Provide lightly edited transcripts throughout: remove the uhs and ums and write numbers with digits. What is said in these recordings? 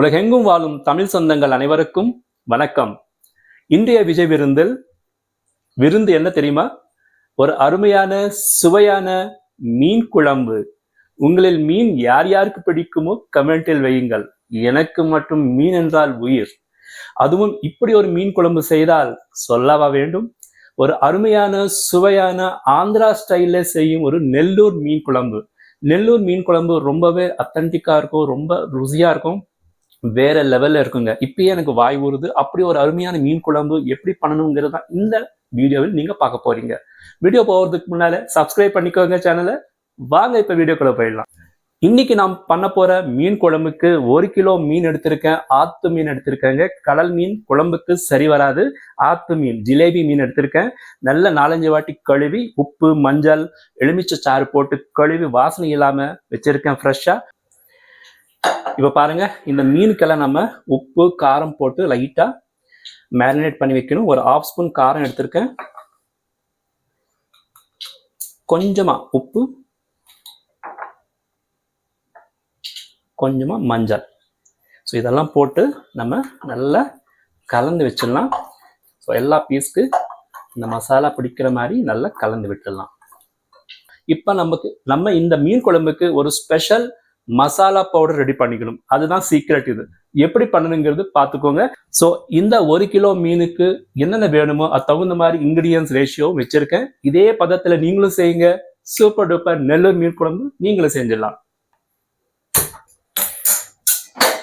உலகெங்கும் வாழும் தமிழ் சொந்தங்கள் அனைவருக்கும் வணக்கம். இன்றைய விஜய் விருந்து என்ன தெரியுமா? ஒரு அருமையான சுவையான மீன் குழம்பு. உங்களில் மீன் யார் யாருக்கு பிடிக்குமோ கமெண்டில் வையுங்கள். எனக்கு மட்டும் மீன் என்றால் உயிர். அதுவும் இப்படி ஒரு மீன் குழம்பு செய்தால் சொல்லவா வேண்டும்? ஒரு அருமையான சுவையான ஆந்திரா ஸ்டைல்ல செய்யும் ஒரு நெல்லூர் மீன் குழம்பு. நெல்லூர் மீன் குழம்பு ரொம்பவே அத்தன்டிக்கா இருக்கும், ரொம்ப ருசியா இருக்கும், வேற லெவல்ல இருக்குங்க. இப்பயே எனக்கு வாய் ஊறுது. அப்படி ஒரு அருமையான மீன் குழம்பு எப்படி பண்ணணுங்கிறது தான் இந்த வீடியோவில் நீங்க பார்க்க போறீங்க. வீடியோ போகிறதுக்கு முன்னால சப்ஸ்கிரைப் பண்ணிக்கோங்க சேனலை. வாங்க இப்ப வீடியோக்குள்ள போயிடலாம். இன்னைக்கு நாம் பண்ண போற மீன் குழம்புக்கு 1 கிலோ மீன் எடுத்திருக்கேன். ஆத்து மீன் எடுத்திருக்கேங்க. கடல் மீன் குழம்புக்கு சரி வராது. ஆத்து மீன், ஜிலேபி மீன் எடுத்திருக்கேன். நல்ல 4-5 வாட்டி கழுவி உப்பு, மஞ்சள், எலுமிச்சை சாறு போட்டு கழுவி வாசனை இல்லாம வச்சிருக்கேன் ஃப்ரெஷ்ஷா. இப்போ பாருங்க, இந்த மீனுக்கெல்லாம் நம்ம உப்பு காரம் போட்டு லைட்டா மேரினேட் பண்ணி வைக்கணும். ஒரு 1/2 ஸ்பூன் காரம் எடுத்திருக்கேன், கொஞ்சமா உப்பு, கொஞ்சமா மஞ்சள். ஸோ இதெல்லாம் போட்டு நம்ம நல்லா கலந்து வச்சிடலாம். ஸோ எல்லா பீஸ்க்கு இந்த மசாலா பிடிக்கிற மாதிரி நல்லா கலந்து விட்டுடலாம். இப்போ நம்ம இந்த மீன் குழம்புக்கு ஒரு ஸ்பெஷல் மசாலா பவுடர் ரெடி பண்ணிக்கணும். அதுதான் சீக்ரெட். இது எப்படி பண்ணணுங்கிறது பார்த்துக்கோங்க. ஸோ இந்த 1 கிலோ மீனுக்கு என்னென்ன வேணுமோ அது தகுந்த மாதிரி இன்கிரீடியன்ஸ் ரேஷியோ வச்சிருக்கேன். இதே பதத்துல நீங்களும் செய்யுங்க. சூப்பர் டூப்பர் நெல்லூர் மீன் குழம்பு நீங்களும் செஞ்சிடலாம்.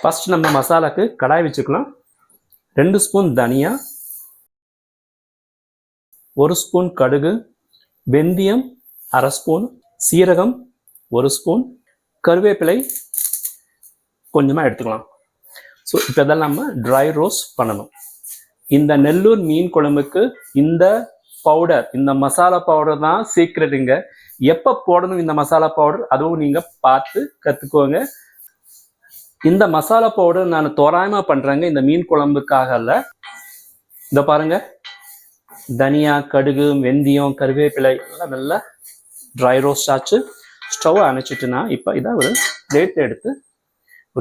ஃபர்ஸ்ட் நம்ம மசாலாக்கு கடாய் வச்சுக்கலாம். 2 ஸ்பூன் தனியா, 1 ஸ்பூன் கடுகு, வெந்தயம் 1/2 ஸ்பூன், சீரகம் 1 ஸ்பூன், கருவேப்பிலை கொஞ்சமா எடுத்துக்கலாம். ஸோ இப்போ இதெல்லாம் நம்ம ட்ரை ரோஸ்ட் பண்ணணும். இந்த நெல்லூர் மீன் குழம்புக்கு இந்த பவுடர், இந்த மசாலா பவுடர் தான் சீக்ரெட்டுங்க. எப்போ போடணும் இந்த மசாலா பவுடர் அதுவும் நீங்க பார்த்து கற்றுக்கோங்க. இந்த மசாலா பவுடர் நான் தோராயமா பண்றேங்க, இந்த மீன் குழம்புக்காக அல்ல. இதை பாருங்க, தனியா, கடுகு, வெந்தயம், கருவேப்பிலை எல்லாம் நல்லா ட்ரை ரோஸ்ட் ஆச்சு. ஸ்டவ் அணைச்சிட்டுனா இப்போ இதை ஒரு பிளேட் எடுத்து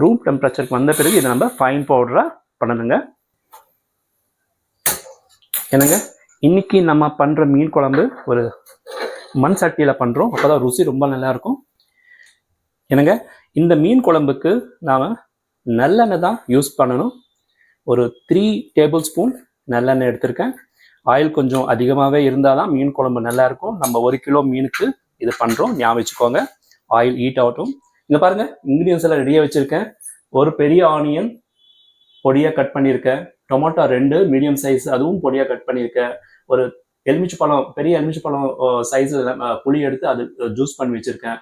ரூம் டெம்பரேச்சருக்கு வந்த பிறகு இதை நம்ம ஃபைன் பவுடராக பண்ணணுங்க. என்னங்க, இன்னைக்கு நம்ம பண்ணுற மீன் குழம்பு ஒரு மண் சட்டியில் பண்ணுறோம். அப்போ தான் ருசி ரொம்ப நல்லா இருக்கும். என்னங்க, இந்த மீன் குழம்புக்கு நாம் நல்லெண்ணெய் தான் யூஸ் பண்ணணும். ஒரு 3 டேபிள் ஸ்பூன் நல்லெண்ணெய் எடுத்திருக்கேன். ஆயில் கொஞ்சம் அதிகமாகவே இருந்தால் தான் மீன் குழம்பு நல்லா இருக்கும். நம்ம 1 கிலோ மீனுக்கு இது பண்ணுறோம், ஞாபகம் வச்சுக்கோங்க. ஆயில் ஹீட் ஆகட்டும். இங்கே பாருங்கள், இன்க்ரீடியன்ஸ் எல்லாம் ரெடியாக வச்சுருக்கேன். ஒரு பெரிய ஆனியன் பொடியாக கட் பண்ணியிருக்கேன். டொமேட்டோ 2 மீடியம் சைஸ், அதுவும் பொடியாக கட் பண்ணியிருக்கேன். ஒரு எலுமிச்சை பழம், பெரிய எலுமிச்சை பழம் சைஸில் புளி எடுத்து அது ஜூஸ் பண்ணி வச்சுருக்கேன்.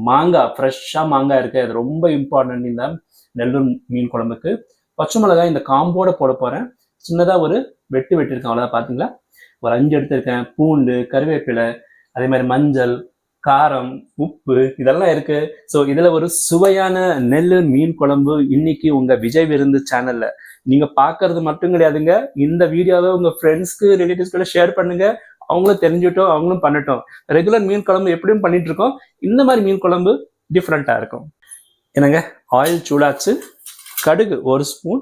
மாங்காய், ஃப்ரெஷ்ஷாக மாங்காய் இருக்குது, அது ரொம்ப இம்பார்ட்டன்ட் இந்த நெல்லூர் மீன் குழம்புக்கு. பச்சை மிளகாய் இந்த காம்போட போட போகிறேன். சின்னதாக ஒரு வெட்டியிருக்கேன், அவ்வளோதான். பார்த்தீங்களா, ஒரு 5 எடுத்திருக்கேன். பூண்டு, கருவேப்பிலை, அதே மாதிரி மஞ்சள், காரம், உப்பு இதெல்லாம் இருக்கு. ஸோ இதுல ஒரு சுவையான நெல்லூர் மீன் குழம்பு இன்னைக்கு உங்க விஜய் விருந்து சேனல்ல நீங்க பாக்குறது மட்டும் கிடையாதுங்க. இந்த வீடியோவை உங்க ஃப்ரெண்ட்ஸ்க்கு, ரிலேட்டிவ்ஸ்க்கு ஷேர் பண்ணுங்க. அவங்களும் தெரிஞ்சுட்டோம், அவங்களும் பண்ணட்டும். ரெகுலர் மீன் குழம்பு எப்படியும் பண்ணிட்டு இருக்கோம், இந்த மாதிரி மீன் குழம்பு டிஃப்ரெண்டா இருக்கும். என்னங்க, ஆயில் சூடாச்சு. கடுகு 1 ஸ்பூன்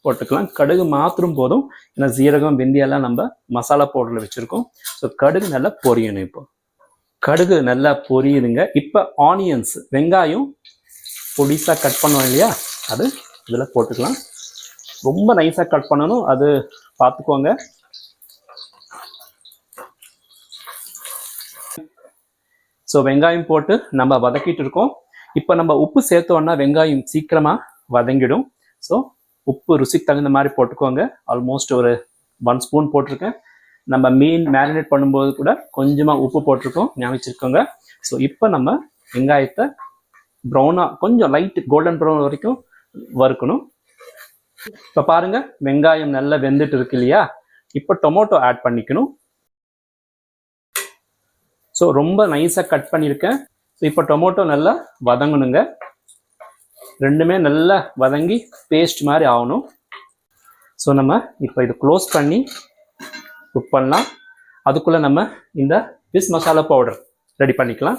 போட்டுக்கலாம். கடுகு மாத்திரம் போதும், ஏன்னா சீரகம், வெந்தயம்லாம் நம்ம மசாலா பவுடர்ல வச்சிருக்கோம். ஸோ கடுகு நல்லா பொரியணும். இப்போ கடுகு நல்லா பொரியுதுங்க. இப்போ ஆனியன்ஸ், வெங்காயம் பொடிசாக கட் பண்ணுவோம் இல்லையா, அது இதில் போட்டுக்கலாம். ரொம்ப நைஸாக கட் பண்ணணும், அது பார்த்துக்கோங்க. ஸோ வெங்காயம் போட்டு நம்ம வதக்கிட்டு இருக்கோம். இப்போ நம்ம உப்பு சேர்த்தோன்னா வெங்காயம் சீக்கிரமாக வதங்கிடும். ஸோ உப்பு ருசிக்கு தகுந்த மாதிரி போட்டுக்கோங்க. ஆல்மோஸ்ட் ஒரு 1 ஸ்பூன் போட்டிருக்கேன். நம்ம மீன் மேரினேட் பண்ணும்போது கூட கொஞ்சமாக உப்பு போட்டிருக்கோம், ஞாபகம் வச்சுக்கோங்க. ஸோ இப்போ நம்ம வெங்காயத்தை ப்ரௌனாக கொஞ்சம் லைட் கோல்டன் ப்ரௌன் வரைக்கும் வறுக்கணும். இப்போ பாருங்க, வெங்காயம் நல்லா வெந்துட்டு இருக்கு இல்லையா. இப்போ டொமேட்டோ ஆட் பண்ணிக்கணும். ஸோ ரொம்ப நைஸாக கட் பண்ணியிருக்கேன். ஸோ இப்போ டொமேட்டோ நல்லா வதங்கணுங்க. ரெண்டுமே நல்லா வதங்கி பேஸ்ட் மாதிரி ஆகணும். ஸோ நம்ம இப்போ இதை க்ளோஸ் பண்ணி குக் பண்ணலாம். அதுக்குள்ள நம்ம இந்த ஃபிஷ் மசாலா பவுடர் ரெடி பண்ணிக்கலாம்.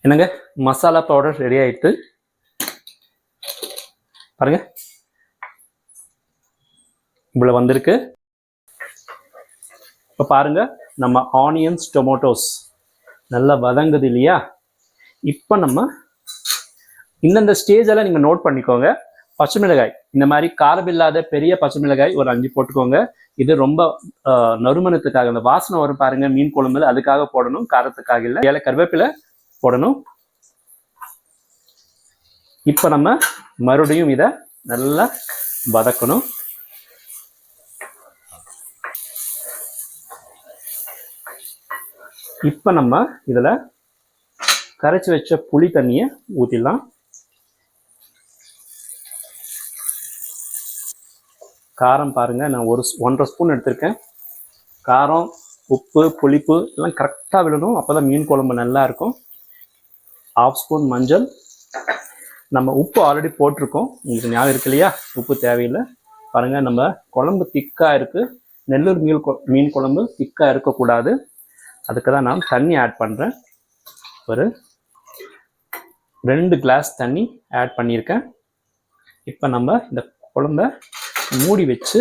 என்னங்க, மசாலா பவுடர் ரெடி ஆயிடுத்து பாருங்க. இவ்வளவு வந்திருக்கு. இப்போ பாருங்க, நம்ம ஆனியன்ஸ் டொமேட்டோஸ் நல்லா வதங்குது இல்லையா? இப்போ நம்ம இந்தந்த ஸ்டேஜ் எல்லாம் நீங்க நோட் பண்ணிக்கோங்க. பச்சை மிளகாய், இந்த மாதிரி காரமில்லாத பெரிய பச்சை மிளகாய் ஒரு 5 போட்டுக்கோங்க. இது ரொம்ப நறுமணத்துக்காக, அந்த வாசனை வரும் பாருங்க மீன் குழம்புல, அதுக்காக போடணும், காரத்துக்காக இல்லை. ஏழை கருவேப்பிலை போடணும். இப்போ நம்ம மறுபடியும் இதை நல்லா வதக்கணும். இப்போ நம்ம இதுல கரைச்சி வச்ச புளி தண்ணியை ஊற்றிடலாம். காரம் பாருங்க, நான் 1.5 ஸ்பூன் எடுத்திருக்கேன். காரம், உப்பு, புளிப்பு எல்லாம் கரெக்டாக விடணும், அப்போதான் மீன் குழம்பு நல்லா இருக்கும். 1/2 ஸ்பூன் மஞ்சள். நம்ம உப்பு ஆல்ரெடி போட்டிருக்கோம், உங்களுக்கு ஞாபகம் இருக்கு இல்லையா? உப்பு தேவையில்லை. பாருங்க, நம்ம குழம்பு திக்காக இருக்கு. நெல்லூர் மீன் குழம்பு திக்காக இருக்கக்கூடாது, அதுக்கு தான் நான் தண்ணி ஆட் பண்ணுறேன். ஒரு 2 கிளாஸ் தண்ணி ஆட் பண்ணியிருக்கேன். இப்போ நம்ம இந்த குழம்ப மூடி வச்சு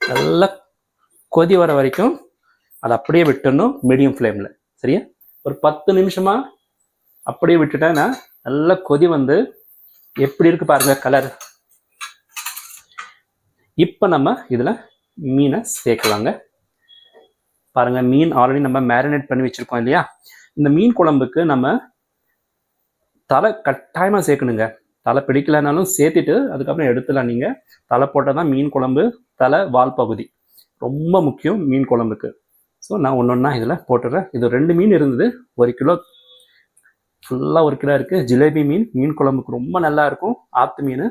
நல்லா கொதி வர வரைக்கும் அதை அப்படியே விட்டுடணும், மீடியம் ஃப்ளேமில். சரியா? ஒரு 10 நிமிஷமா அப்படியே விட்டுட்டேன்னா நல்லா கொதி வந்து எப்படி இருக்கு பாருங்க கலர். இப்போ நம்ம இதில் மீனை சேர்க்கலாங்க. பாருங்க, மீன் ஆல்ரெடி நம்ம மேரினேட் பண்ணி வச்சிருக்கோம் இல்லையா? இந்த மீன் குழம்புக்கு நம்ம தலை கட்டாயமாக சேர்க்கணுங்க. தலை பிடிக்கலனாலும் சேர்த்துட்டு அதுக்கப்புறம் எடுத்துலாம். நீங்கள் தலை போட்டால் தான் மீன் குழம்பு தலை வால் பகுதி ரொம்ப முக்கியம் மீன் குழம்புக்கு. ஸோ நான் ஒன்றா இதில் போட்டுடுறேன். இது 2 மீன் இருந்தது, 1 கிலோ ஃபுல்லாக 1 கிலோ இருக்குது. ஜிலேபி மீன் குழம்புக்கு ரொம்ப நல்லா இருக்கும். ஆற்று மீன்,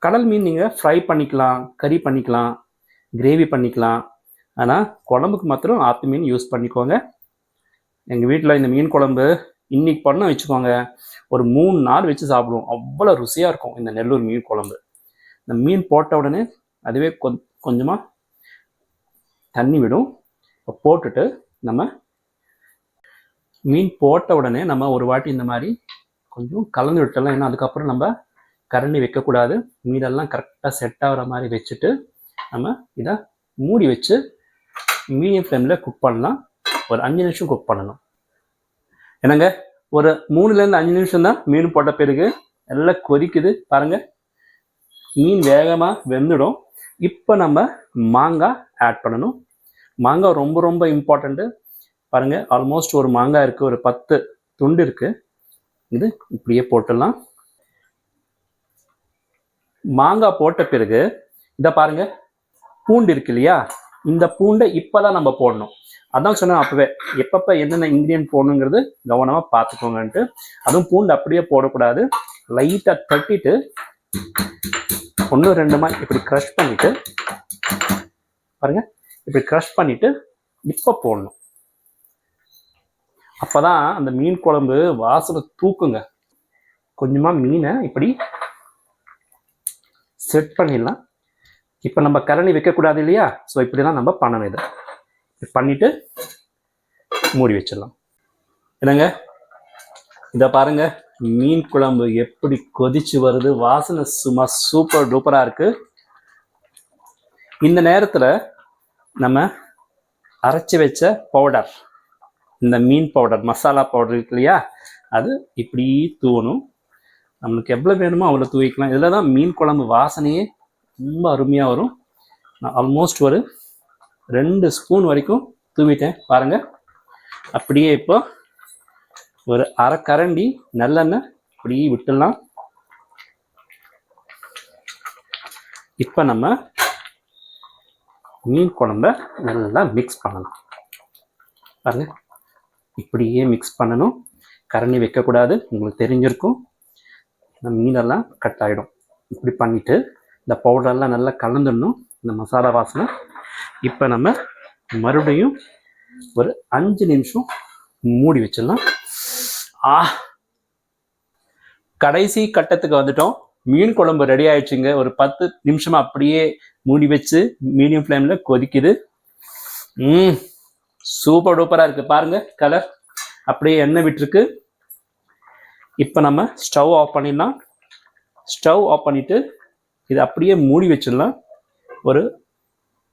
கடல் மீன் நீங்கள் ஃப்ரை பண்ணிக்கலாம், கறி பண்ணிக்கலாம், கிரேவி பண்ணிக்கலாம். ஆனால் குழம்புக்கு மாத்திரம் ஆற்று மீன் யூஸ் பண்ணிக்கோங்க. எங்கள் வீட்டில் இந்த மீன் குழம்பு இன்னைக்கு பண்ண வச்சுக்கோங்க, ஒரு 3 நாள் வச்சு சாப்பிடுவோம். அவ்வளோ ருசியாக இருக்கும் இந்த நெல்லூர் மீன் குழம்பு. இந்த மீன் போட்ட உடனே அதுவே கொஞ்சமாக தண்ணி விடும். போட்டுட்டு நம்ம மீன் போட்ட உடனே நம்ம ஒரு வாட்டி இந்த மாதிரி கொஞ்சம் கலந்து விட்டுடலாம். ஏன்னா அதுக்கப்புறம் நம்ம கரண்டி வைக்கக்கூடாது. மீனெல்லாம் கரெக்டாக செட் ஆகிற மாதிரி வச்சுட்டு நம்ம இதை மூடி வச்சு மீடியம் ஃப்ளேமில் குக் பண்ணலாம். ஒரு 5 நிமிஷம் குக் பண்ணணும். என்னங்க, ஒரு 3லேருந்து 5 நிமிஷம் தான் மீன் போட்ட பிறகு நல்லா கொதிக்குது பாருங்க, மீன் வேகமாக வெந்துடும். இப்போ நம்ம மாங்காய் ஆட் பண்ணணும். மாங்காய் ரொம்ப ரொம்ப இம்பார்ட்டண்ட்டு. பாருங்க, ஆல்மோஸ்ட் ஒரு மாங்காய் இருக்குது, ஒரு 10 துண்டு இருக்குது. இது இப்படியே போட்டுடலாம். மாங்காய் போட்ட பிறகு இதை பாருங்க, பூண்டு இருக்கு இல்லையா? இந்த பூண்டை இப்போதான் நம்ம போடணும். அதான் சொன்னேன் அப்பவே, எப்பப்போ என்னென்ன இன்க்ரீடியன்ட் போடணுங்கிறது கவனமாக பார்த்துக்கோங்கன்ட்டு. அதுவும் பூண்டு அப்படியே போடக்கூடாது, லைட்டாக தட்டிட்டு 1-2 இப்படி க்ரஷ் பண்ணிட்டு பாருங்க, இப்படி க்ரஷ் பண்ணிட்டு இப்போ போடணும். அப்போதான் அந்த மீன் குழம்பு வாசனை தூக்குங்க. கொஞ்சமாக மீனை இப்படி செட் பண்ணிடலாம். இப்போ நம்ம கரண்டி வைக்கக்கூடாது இல்லையா? ஸோ இப்படி தான் நம்ம பண்ணணும். இதை பண்ணிட்டு மூடி வச்சிடலாம். என்னங்க, இதை பாருங்க, மீன் குழம்பு எப்படி கொதிச்சு வருது, வாசனை சும்மா சூப்பர் டூப்பராக இருக்கு. இந்த நேரத்தில் நம்ம அரைச்சி வச்ச பவுடர், இந்த மீன் பவுடர், மசாலா பவுடர் இருக்கு இல்லையா? அது இப்படி தூவணும். நம்மளுக்கு எவ்வளோ வேணுமோ அவ்வளோ தூவிக்கலாம். இதில் தான் மீன் குழம்பு வாசனையே ரொம்ப அருமையாக வரும். நான் ஆல்மோஸ்ட் ஒரு 2 ஸ்பூன் வரைக்கும் தூவிட்டேன் பாருங்க. அப்படியே இப்போ ஒரு அரை கரண்டி நல்லெண்ணெய் இப்படி விட்டுடலாம். இப்போ நம்ம மீன் குழம்ப நல்லா மிக்ஸ் பண்ணலாம். பாருங்க, இப்படியே மிக்ஸ் பண்ணணும், கரண்டி வைக்கக்கூடாது. உங்களுக்கு தெரிஞ்சிருக்கும், இந்த மீனெல்லாம் கட் ஆகிடும். இப்படி பண்ணிவிட்டு இந்த பவுடரெல்லாம் நல்லா கலந்துடணும், இந்த மசாலா வாசனை. இப்போ நம்ம மறுபடியும் ஒரு 5 நிமிஷம் மூடி வச்சிடலாம். கடைசி கட்டத்துக்கு வந்துட்டோம். மீன் குழம்பு ரெடி ஆயிடுச்சுங்க. ஒரு 10 நிமிஷமா அப்படியே மூடி வச்சு மீடியம் ஃப்ளேமில் கொதிக்குது. சூப்பர் டூப்பராக இருக்குது பாருங்க கலர். அப்படியே எண்ணெய் விட்டுருக்கு. இப்போ நம்ம ஸ்டவ் ஆஃப் பண்ணிடலாம். ஸ்டவ் ஆஃப் பண்ணிவிட்டு இது அப்படியே மூடி வச்சிடலாம். ஒரு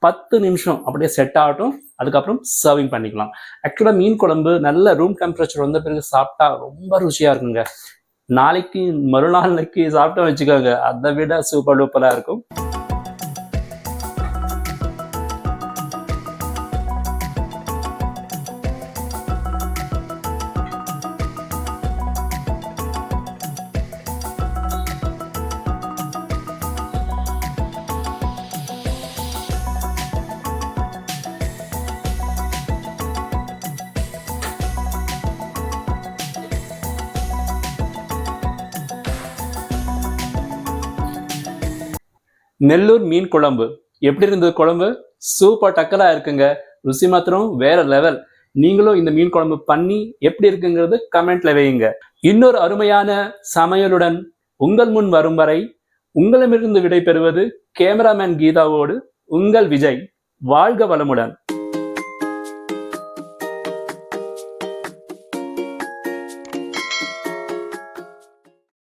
10 நிமிஷம் அப்படியே செட் ஆகட்டும். அதுக்கப்புறம் சர்விங் பண்ணிக்கலாம். ஆக்சுவலாக மீன் குழம்பு நல்ல ரூம் டெம்பரேச்சர் வந்த பிறகு சாப்பிட்டா ரொம்ப ருசியாக இருக்குங்க. நாளைக்கு மறுநாளைக்கு சாப்பிட்டோம் வச்சுக்கோங்க, அதை விட சூப்பர் டூப்பராக இருக்கும். நெல்லூர் மீன் குழம்பு எப்படி இருந்தது? குழம்பு சூப்பர் டக்கரா இருக்குங்க. ருசி மாத்திரம் வேற லெவல். நீங்களும் இந்த மீன் குழம்பு பண்ணி எப்படி இருக்குங்கிறது கமெண்ட்ல வையுங்க. இன்னொரு அருமையான சமையலுடன் உங்கள் முன் வரும் வரை உங்களிடமிருந்து விடை பெறுவது கேமராமேன் கீதாவோடு உங்கள் விஜய். வாழ்க வளமுடன்.